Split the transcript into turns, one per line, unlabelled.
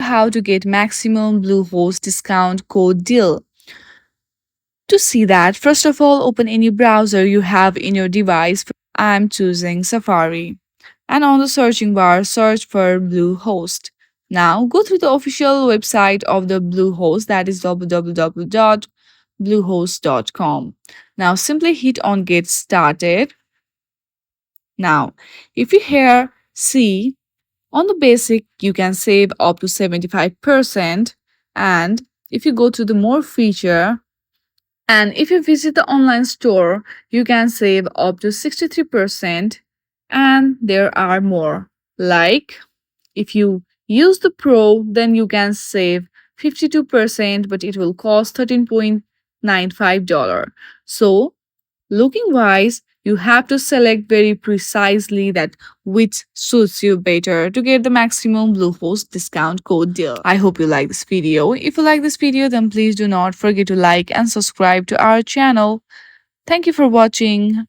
how to get maximum Bluehost discount code deal. To see that, first of all, open any browser you have in your device. I'm choosing Safari. And on the searching bar, search for Bluehost. Now, go through the official website of the Bluehost, that is www.bluehost.com. Now, simply hit on Get Started. Now, if you here see on the basic, you can save up to 75%. And if you go to the more feature, and if you visit the online store, you can save up to 63%. And there are more. Like if you use the Pro, then you can save 52%, but it will cost $13.95. So looking wise, you have to select very precisely that which suits you better to get the maximum Bluehost discount code deal. I hope you like this video. If you like this video, then please do not forget to like and subscribe to our channel. Thank you for watching.